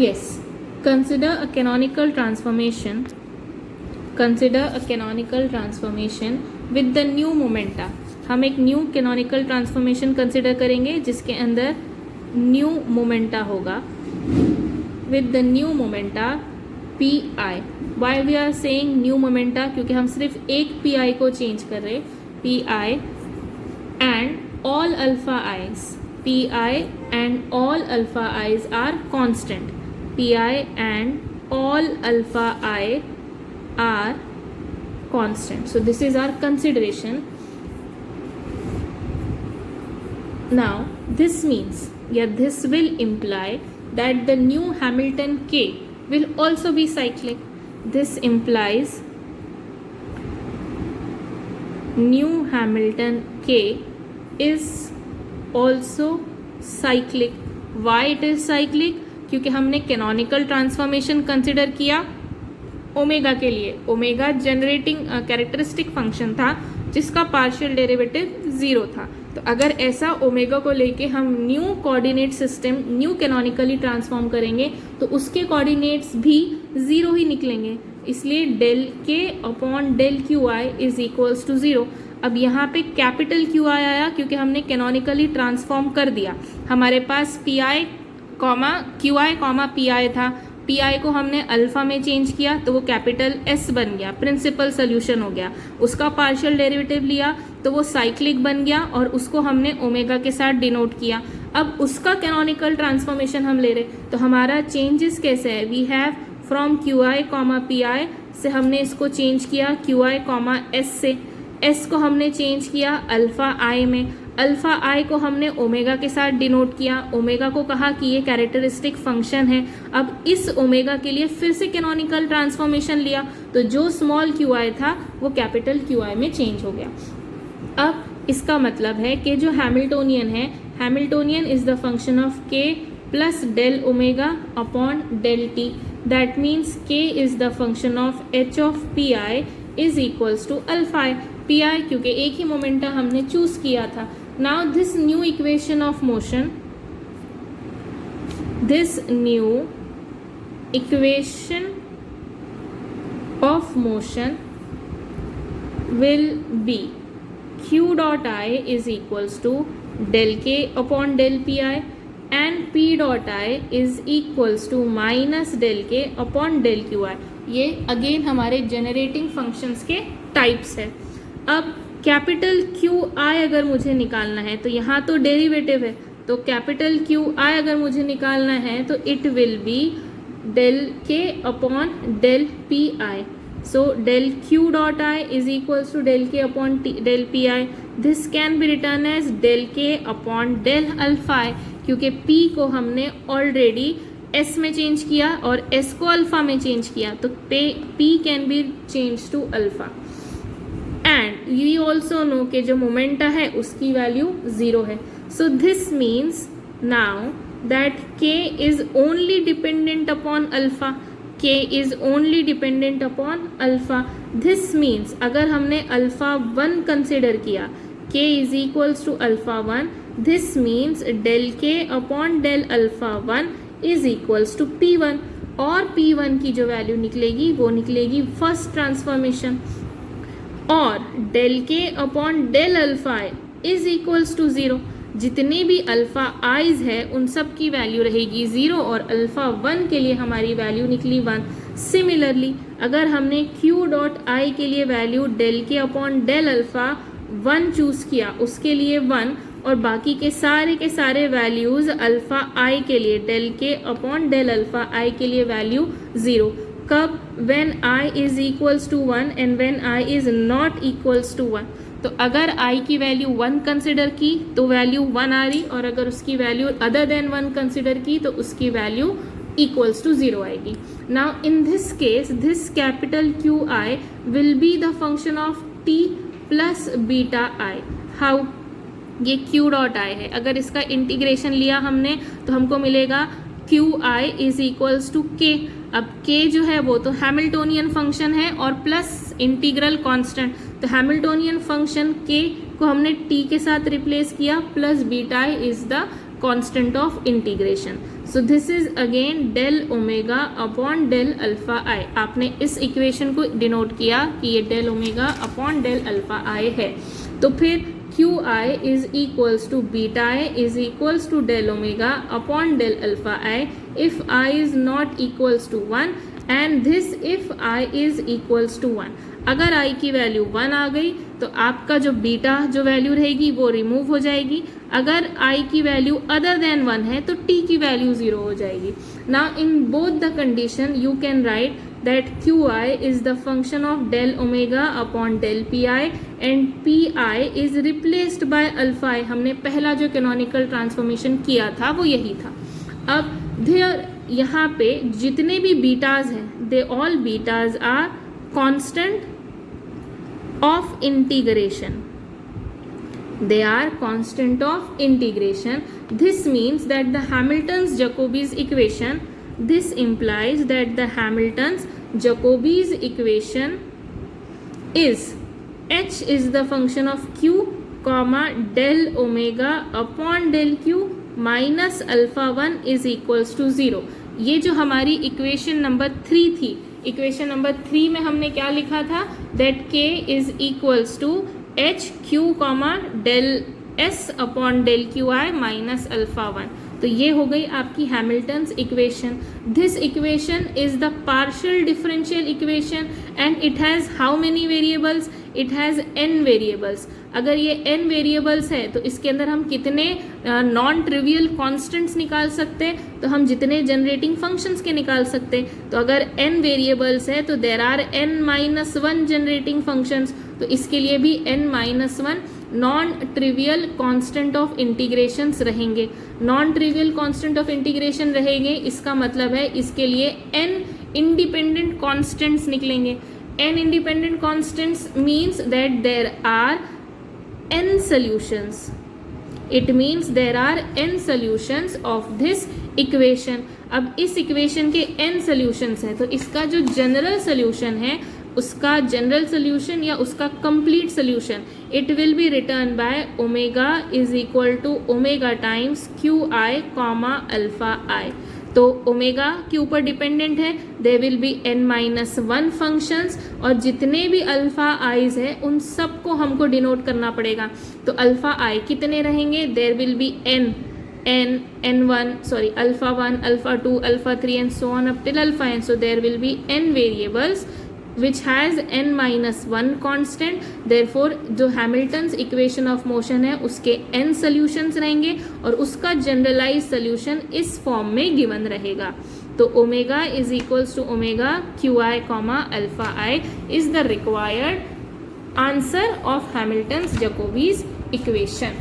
Yes, consider a canonical transformation. Consider a canonical transformation with the new momenta. हम एक new canonical transformation consider करेंगे जिसके अंदर new momenta होगा. With the new momenta p i. Why we are saying new momenta? क्योंकि हम सिर्फ एक पी आई को चेंज कर रहे. P i and all alpha i's. P i and all alpha i's are constant. P i and all alpha i are constant. So this is our consideration. Now this means, this will imply that the new Hamilton K will also be cyclic. This implies new Hamilton K is also cyclic. Why it is cyclic? क्योंकि हमने canonical transformation consider किया omega के लिए. Omega generating characteristic function था जिसका partial derivative zero था. तो अगर ऐसा ओमेगा को लेके हम new coordinate system new canonically transform करेंगे तो उसके कोऑर्डिनेट्स भी जीरो ही निकलेंगे. इसलिए डेल के upon del q I is equals to zero. अब यहाँ पे कैपिटल क्यू आई आया क्योंकि हमने कैनोनिकली ट्रांसफॉर्म कर दिया. हमारे पास P I comma Q I comma P I था. पी आई को हमने अल्फा में चेंज किया तो वो कैपिटल एस बन गया. प्रिंसिपल सोल्यूशन हो गया. उसका पार्शियल डेरिवेटिव लिया तो वो साइक्लिक बन गया और उसको हमने ओमेगा के साथ डिनोट किया. अब उसका कैनोनिकल ट्रांसफॉर्मेशन हम ले रहे तो हमारा चेंजेस कैसे है? We have from q I comma P i से हमने इसको चेंज किया क्यू आई कॉमा एस से. एस को हमने चेंज किया अल्फा आई में. अल्फा आई को हमने ओमेगा के साथ डिनोट किया. ओमेगा को कहा कि ये कैरेक्टरिस्टिक फंक्शन है. अब इस ओमेगा के लिए फिर से कैनोनिकल ट्रांसफॉर्मेशन लिया तो जो स्मॉल क्यू आई था वो कैपिटल क्यू आई में चेंज हो गया. अब इसका मतलब है कि जो हैमिल्टोनियन है, Hamiltonian is the function of K plus del omega upon del T. That means K is the function of H of P I is equals to alpha I. P I क्योंकि एक ही momenta हमने choose किया था. Now this new equation of motion will be q dot I is equals to del k upon del pi and p dot I is equals to minus del k upon del qi. ये again हमारे generating functions के types है. अब capital q आई अगर मुझे निकालना है तो यहाँ तो डेरिवेटिव है तो कैपिटल क्यू आई अगर मुझे निकालना है तो इट विल बी डेल के upon del P I. So del Q dot I is equals to del के upon del P I. This can be written as del के अपॉन डेल अल्फा आई क्योंकि P को हमने already S में change किया और S को alpha में चेंज किया तो P can be change to alpha. And we also know कि जो मोमेंटा है उसकी वैल्यू जीरो है. So this means now that K is only dependent upon alpha. K is only dependent upon alpha. This means अगर हमने alpha one consider किया K is equals to alpha one. This means del के upon del alpha one is equals to P one. और P one की जो value निकलेगी वो निकलेगी फर्स्ट ट्रांसफॉर्मेशन. और डेल के upon del alpha i is equals to zero. जितने भी अल्फा आईज है उन सब की वैल्यू रहेगी जीरो और अल्फा वन के लिए हमारी वैल्यू निकली वन. सिमिलरली अगर हमने क्यू डॉट आई के लिए वैल्यू डेल के upon del alpha one choose किया उसके लिए वन और बाकी के सारे वैल्यूज अल्फा आई के लिए डेल के अपॉन डेल अल्फा आई के लिए वैल्यू जीरो. कब? when I is equals to 1 and when I is not equals to 1. तो अगर I की वैल्यू 1 कंसिडर की तो वैल्यू 1 आ रही और अगर उसकी वैल्यू अदर देन 1 कंसिडर की तो उसकी वैल्यू इक्वल्स टू जीरो आएगी. Now in this case this capital q i will be the function of t plus beta i. How? ये क्यू डॉट आई है. अगर इसका इंटीग्रेशन लिया हमने तो हमको मिलेगा q I is equals to k. अब k जो है वो तो हैमिल्टोनियन फंक्शन है और प्लस इंटीग्रल कांस्टेंट. तो हैमिल्टोनियन फंक्शन k को हमने t के साथ रिप्लेस किया plus beta is the constant of integration. So this is again del omega upon del alpha I. आपने इस इक्वेशन को डिनोट किया कि ये del omega upon del alpha I है। तो फिर Q I is equals to beta I is equals to del omega upon del alpha I if i is not equals to 1 and this if i is equals to 1। अगर आई की value 1 आ गई तो आपका जो beta जो value रहेगी वो remove हो जाएगी। अगर आई की वैल्यू अदर देन 1 है तो टी की वैल्यू 0 हो जाएगी। Now in both the condition you can write that qi is the function of del omega upon del pi and pi is replaced by alpha i। हमने पहला जो canonical transformation किया था वो यही था। अब there यहाँ पे जितने भी बीटाज हैं they all betas are constant of integration, they are constant of integration। This means that the Hamilton's Jacobi's equation, this implies that the Hamilton's Jacobi's equation is h is the function of q comma del omega upon del q minus alpha 1 is equals to 0। ये जो हमारी equation number 3 थी, equation number 3 में हमने क्या लिखा था, that k is equals to h q comma del s upon del qi minus alpha 1। तो ये हो गई आपकी Hamilton's equation. This equation is the partial differential equation and it has how many variables, it has n variables. अगर ये n variables है तो इसके अंदर हम कितने नॉन ट्रिवियल कॉन्स्टेंट्स निकाल सकते हैं, तो हम जितने जनरेटिंग फंक्शंस के निकाल सकते हैं। तो अगर n वेरिएबल्स है तो there are n-1 generating functions, तो इसके लिए भी n-1 non trivial constant of integrations रहेंगे। Non trivial constant of integration रहेंगे, इसका मतलब है इसके लिए n इंडिपेंडेंट कांस्टेंट्स निकलेंगे। n independent constants means that there are n solutions, it means there are n solutions of this equation. अब इस इक्वेशन के n सॉल्यूशंस हैं तो इसका जो जनरल सॉल्यूशन है उसका जनरल सोल्यूशन या उसका complete solution it will be written by omega is equal to omega times Q I comma alpha I. तो ओमेगा के ऊपर डिपेंडेंट है, they will be n-1 functions और जितने भी अल्फा आईज है उन सबको हमको डिनोट करना पड़ेगा। तो अल्फा आई कितने रहेंगे, there will be alpha 1, alpha 2, alpha 3 and so on up till alpha n। So there will be n variables which has n-1 constant। therefore जो हैमिल्टन्स इक्वेशन ऑफ मोशन है उसके n solutions रहेंगे और उसका generalise solution इस form में given रहेगा। तो omega is equals to omega q I comma alpha i is the required answer of Hamilton's Jacobi's equation.